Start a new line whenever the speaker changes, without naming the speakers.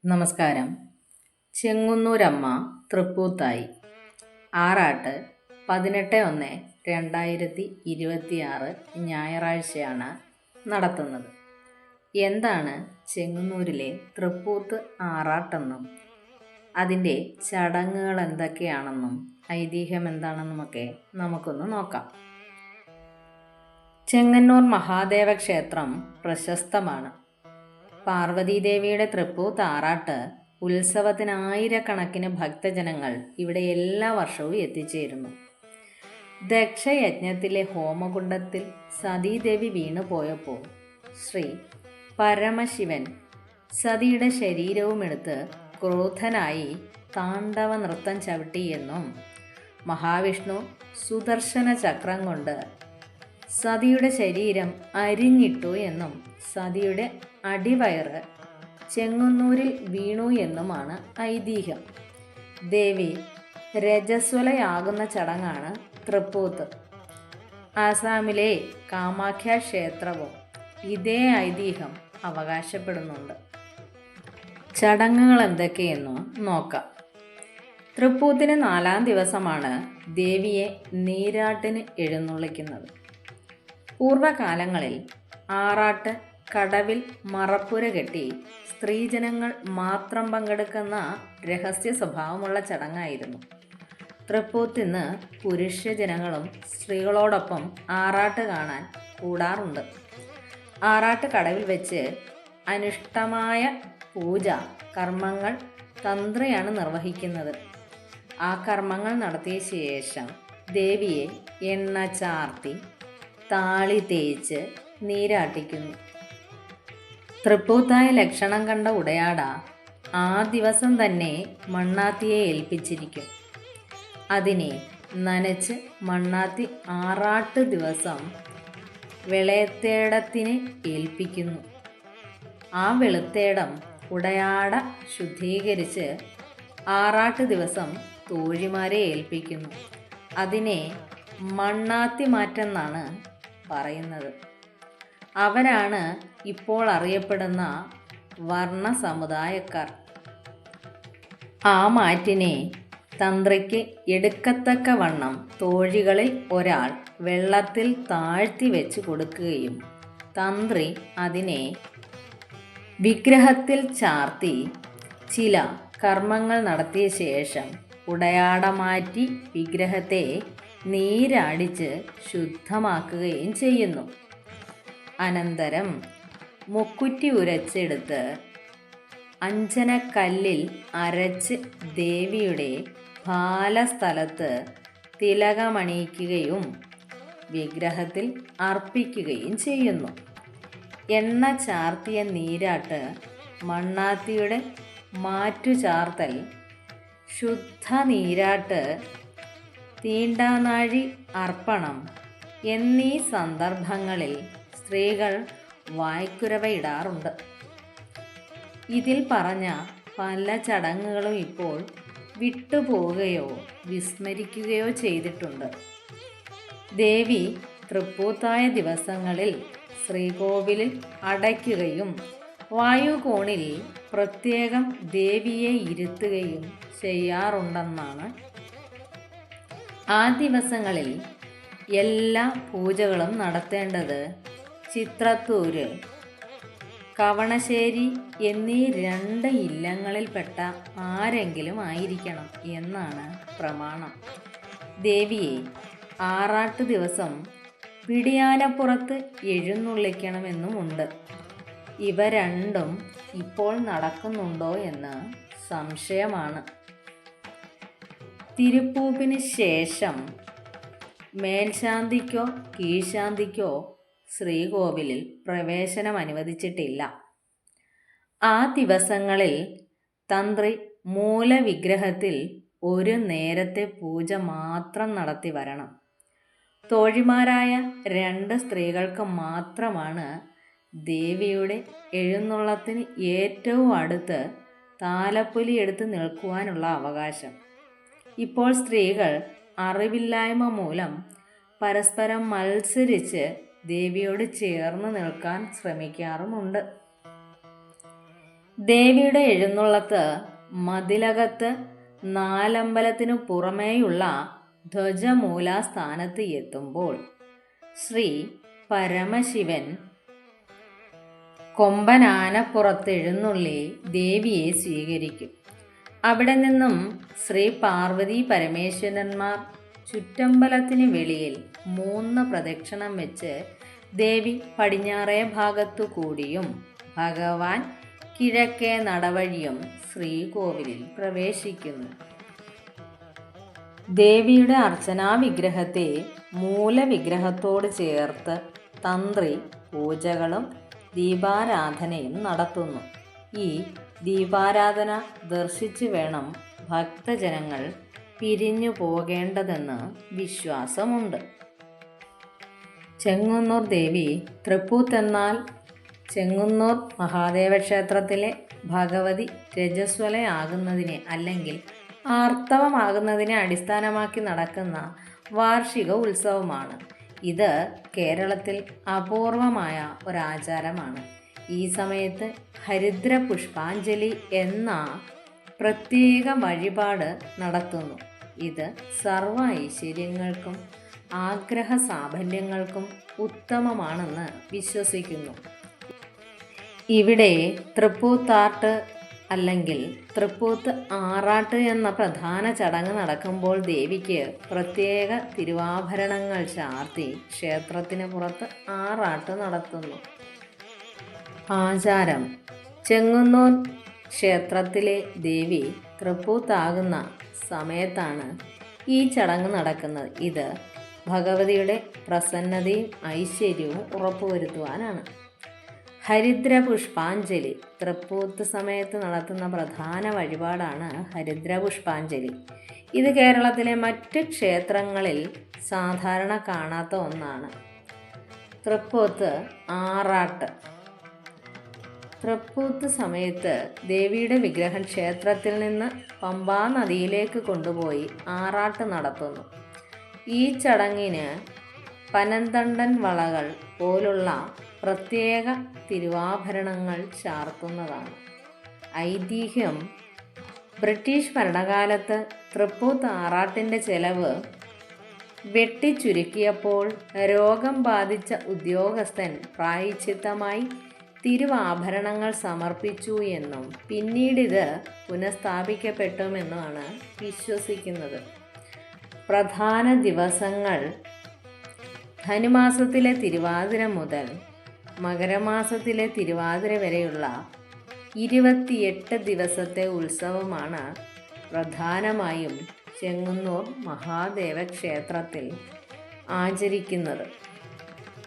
നമസ്കാരം. ചെങ്ങന്നൂരമ്മ തൃപ്പൂത്തായി ആറാട്ട് 18/1/2026 ഞായറാഴ്ചയാണ് നടത്തുന്നത്. എന്താണ് ചെങ്ങന്നൂരിലെ തൃപ്പൂത്ത് ആറാട്ടെന്നും അതിൻ്റെ ചടങ്ങുകൾ എന്തൊക്കെയാണെന്നും ഐതിഹ്യം എന്താണെന്നുമൊക്കെ നമുക്കൊന്ന് നോക്കാം. ചെങ്ങന്നൂർ മഹാദേവ ക്ഷേത്രം പ്രശസ്തമാണ്. പാർവതീദേവിയുടെ തൃപ്പൂത്ത് ആറാട്ട് ഉത്സവത്തിന് ആയിരക്കണക്കിന് ഭക്തജനങ്ങൾ ഇവിടെ എല്ലാ വർഷവും എത്തിച്ചേരുന്നു. ദക്ഷയജ്ഞത്തിലെ ഹോമകുണ്ഡത്തിൽ സതീദേവി വീണുപോയപ്പോൾ ശ്രീ പരമശിവൻ സതിയുടെ ശരീരവുമെടുത്ത് ക്രോധനായി താണ്ഡവ നൃത്തം ചവിട്ടിയെന്നും മഹാവിഷ്ണു സുദർശന ചക്രം കൊണ്ട് സതിയുടെ ശരീരം അരിഞ്ഞിട്ടു എന്നും സതിയുടെ അടിവയറ് ചെങ്ങന്നൂരിൽ വീണു എന്നുമാണ് ഐതിഹ്യം. ദേവി രജസ്വലയാകുന്ന ചടങ്ങാണ് തൃപ്പൂത്ത്. ആസാമിലെ കാമാഖ്യ ക്ഷേത്രവും ഇതേ ഐതിഹ്യം അവകാശപ്പെടുന്നുണ്ട്. ചടങ്ങുകൾ എന്തൊക്കെയെന്ന് നോക്കാം. തൃപ്പൂത്തിന് 4-ാം ദിവസമാണ് ദേവിയെ നീരാട്ടിന് എഴുന്നള്ളിക്കുന്നത്. പൂർവകാലങ്ങളിൽ ആറാട്ട് കടവിൽ മറപ്പുര കെട്ടി സ്ത്രീജനങ്ങൾ മാത്രം പങ്കെടുക്കുന്ന രഹസ്യ സ്വഭാവമുള്ള ചടങ്ങായിരുന്നു. തൃപ്പൂത്തിന് പുരുഷജനങ്ങളും സ്ത്രീകളോടൊപ്പം ആറാട്ട് കാണാൻ കൂടാറുണ്ട്. ആറാട്ട് കടവിൽ വെച്ച് അനിഷ്ടമായ പൂജ കർമ്മങ്ങൾ തന്ത്രിയാണ് നിർവഹിക്കുന്നത്. ആ കർമ്മങ്ങൾ നടത്തിയ ശേഷം ദേവിയെ എണ്ണ ചാർത്തി താളി തേച്ച് നീരാട്ടിക്കുന്നു. തൃപ്പൂത്തായ ലക്ഷണം കണ്ട ഉടയാട ആ ദിവസം തന്നെ മണ്ണാത്തിയെ ഏൽപ്പിച്ചിരിക്കും. അതിനെ നനച്ച് മണ്ണാത്തി ആറാട്ട് ദിവസം വെളുത്തേടത്തിനെ ഏൽപ്പിക്കുന്നു. ആ വെളുത്തേടം ഉടയാട ശുദ്ധീകരിച്ച് ആറാട്ട് ദിവസം തോഴിമാരെ ഏൽപ്പിക്കുന്നു. അതിനെ മണ്ണാത്തി മാറ്റെന്നാണ് പറയുന്നത്. അവരാണ് ഇപ്പോൾ അറിയപ്പെടുന്ന വർണ്ണ സമുദായക്കാർ. ആ മാറ്റിനെ തന്ത്രിക്ക് എടുക്കത്തക്ക വണ്ണം തോഴികളിൽ ഒരാൾ വെള്ളത്തിൽ താഴ്ത്തി വെച്ച് കൊടുക്കുകയും തന്ത്രി അതിനെ വിഗ്രഹത്തിൽ ചാർത്തി ചില കർമ്മങ്ങൾ നടത്തിയ ശേഷം ഉടയാട മാറ്റി വിഗ്രഹത്തെ നീരാടിച്ച് ശുദ്ധമാക്കുകയും ചെയ്യുന്നു. അനന്തരം മുക്കുറ്റി ഉരച്ചെടുത്ത് അഞ്ജനക്കല്ലിൽ അരച്ച് ദേവിയുടെ ബാലസ്ഥലത്ത് തിലകമണിയിക്കുകയും വിഗ്രഹത്തിൽ അർപ്പിക്കുകയും ചെയ്യുന്നു. എണ്ണ ചാർത്തിയ നീരാട്ട്, മണ്ണാത്തിയുടെ മാറ്റുചാർത്തൽ, ശുദ്ധ നീരാട്ട്, തീണ്ടാനാഴി അർപ്പണം എന്നീ സന്ദർഭങ്ങളിൽ സ്ത്രീകൾ വായ്ക്കുരവയിടാറുണ്ട്. ഇതിൽ പറഞ്ഞ പല ചടങ്ങുകളും ഇപ്പോൾ വിട്ടുപോവുകയോ വിസ്മരിക്കുകയോ ചെയ്തിട്ടുണ്ട്. ദേവി തൃപ്പൂത്തായ ദിവസങ്ങളിൽ ശ്രീകോവിലിൽ അടയ്ക്കുകയും വായുകോണിൽ പ്രത്യേകം ദേവിയെ ഇരുത്തുകയും ചെയ്യാറുണ്ടെന്നാണ്. ആ ദിവസങ്ങളിൽ എല്ലാ പൂജകളും നടത്തേണ്ടത് ചിത്രത്തൂര്, കവണശ്ശേരി എന്നീ 2 ഇല്ലങ്ങളിൽപ്പെട്ട ആരെങ്കിലും ആയിരിക്കണം എന്നാണ് പ്രമാണം. ദേവിയെ ആറാട്ട് ദിവസം പിടിയാനപ്പുറത്ത് എഴുന്നള്ളിക്കണമെന്നുമുണ്ട്. ഇവ രണ്ടും ഇപ്പോൾ നടക്കുന്നുണ്ടോ എന്ന് സംശയമാണ്. തിരുപ്പൂപ്പിന് ശേഷം മേൽശാന്തിക്കോ കീഴ്ശാന്തിക്കോ ശ്രീകോവിലിൽ പ്രവേശനം അനുവദിച്ചിട്ടില്ല. ആ ദിവസങ്ങളിൽ തന്ത്രി മൂലവിഗ്രഹത്തിൽ ഒരു നേരത്തെ പൂജ മാത്രം നടത്തി വരണം. തോഴിമാരായ 2 സ്ത്രീകൾക്ക് മാത്രമാണ് ദേവിയുടെ എഴുന്നള്ളത്തിന് ഏറ്റവും അടുത്ത് താലപ്പൊലി എടുത്ത് നിൽക്കുവാനുള്ള അവകാശം. ഇപ്പോൾ സ്ത്രീകൾ അറിവില്ലായ്മ മൂലം പരസ്പരം മത്സരിച്ച് ദേവിയോട് ചേർന്ന് നിൽക്കാൻ ശ്രമിക്കാറുമുണ്ട്. ദേവിയുടെ എഴുന്നള്ളത്ത് മതിലകത്ത് നാലമ്പലത്തിനു പുറമേയുള്ള ധ്വജമൂലാസ്ഥാനത്ത് എത്തുമ്പോൾ ശ്രീ പരമശിവൻ കൊമ്പനാനപ്പുറത്തെഴുന്നള്ളി ദേവിയെ സ്വീകരിക്കും. അവിടെ നിന്നും ശ്രീ പാർവതി പരമേശ്വരന്മാർ ചുറ്റമ്പലത്തിന് വെളിയിൽ 3 പ്രദക്ഷിണം വെച്ച് ദേവി പടിഞ്ഞാറേ ഭാഗത്തു കൂടിയും ഭഗവാൻ കിഴക്കേ നടവഴിയും ശ്രീകോവിലിൽ പ്രവേശിക്കുന്നു. ദേവിയുടെ അർച്ചനാ വിഗ്രഹത്തെ മൂലവിഗ്രഹത്തോട് ചേർത്ത് തന്ത്രി പൂജകളും ദീപാരാധനയും നടത്തുന്നു. ഈ ദീപാരാധന ദർശിച്ചു വേണം ഭക്തജനങ്ങൾ പിരിഞ്ഞു പോകേണ്ടതെന്ന് വിശ്വാസമുണ്ട്. ചെങ്ങന്നൂർ ദേവി തൃപ്പൂത്തെന്നാൽ ചെങ്ങന്നൂർ മഹാദേവ ക്ഷേത്രത്തിലെ ഭഗവതി രജസ്വലയാകുന്നതിനെ അല്ലെങ്കിൽ ആർത്തവമാകുന്നതിനെ അടിസ്ഥാനമാക്കി നടക്കുന്ന വാർഷിക ഉത്സവമാണ്. ഇത് കേരളത്തിൽ അപൂർവമായ ഒരാചാരമാണ്. ഈ സമയത്ത് ഹരിദ്ര പുഷ്പാഞ്ജലി എന്ന പ്രത്യേക വഴിപാട് നടത്തുന്നു. ഇത് സർവ ഐശ്വര്യങ്ങൾക്കും ആഗ്രഹ സാഫല്യങ്ങൾക്കും ഉത്തമമാണെന്ന് വിശ്വസിക്കുന്നു. ഇവിടെ തൃപ്പൂത്താട്ട് അല്ലെങ്കിൽ തൃപ്പൂത്ത് ആറാട്ട് എന്ന പ്രധാന ചടങ്ങ് നടക്കുമ്പോൾ ദേവിക്ക് പ്രത്യേക തിരുവാഭരണങ്ങൾ ചാർത്തി ക്ഷേത്രത്തിന് പുറത്ത് ആറാട്ട് നടത്തുന്നു. ആചാരം: ചെങ്ങന്നൂർ ക്ഷേത്രത്തിലെ ദേവി തൃപ്പൂത്താകുന്ന സമയത്താണ് ഈ ചടങ്ങ് നടക്കുന്നത്. ഇത് ഭഗവതിയുടെ പ്രസന്നതയും ഐശ്വര്യവും ഉറപ്പുവരുത്തുവാനാണ്. ഹരിദ്ര പുഷ്പാഞ്ജലി: തൃപ്പൂത്ത് സമയത്ത് നടത്തുന്ന പ്രധാന വഴിപാടാണ് ഹരിദ്ര പുഷ്പാഞ്ജലി. ഇത് കേരളത്തിലെ മറ്റ് ക്ഷേത്രങ്ങളിൽ സാധാരണ കാണാത്ത ഒന്നാണ്. തൃപ്പൂത്ത് ആറാട്ട്: തൃപ്പൂത്ത് സമയത്ത് ദേവിയുടെ വിഗ്രഹം ക്ഷേത്രത്തിൽ നിന്ന് പമ്പാ നദിയിലേക്ക് കൊണ്ടുപോയി ആറാട്ട് നടത്തുന്നു. ഈ ചടങ്ങിന് പനന്തണ്ടൻ വളകൾ പോലുള്ള പ്രത്യേക തിരുവാഭരണങ്ങൾ ചാർത്തുന്നതാണ്. ഐതിഹ്യം: ബ്രിട്ടീഷ് ഭരണകാലത്ത് തൃപ്പൂത്ത് ആറാട്ടിൻ്റെ ചെലവ് വെട്ടിച്ചുരുക്കിയപ്പോൾ രോഗം ബാധിച്ച ഉദ്യോഗസ്ഥൻ പ്രായശ്ചിത്തമായി തിരുവാഭരണങ്ങൾ സമർപ്പിച്ചു എന്നും പിന്നീടിത് പുനഃസ്ഥാപിക്കപ്പെട്ടുമെന്നുമാണ് വിശ്വസിക്കുന്നത്. പ്രധാന ദിവസങ്ങൾ: ധനുമാസത്തിലെ തിരുവാതിര മുതൽ മകരമാസത്തിലെ തിരുവാതിര വരെയുള്ള 28 ദിവസത്തെ ഉത്സവമാണ് പ്രധാനമായും ചെങ്ങന്നൂർ മഹാദേവ ക്ഷേത്രത്തിൽ ആചരിക്കുന്നത്.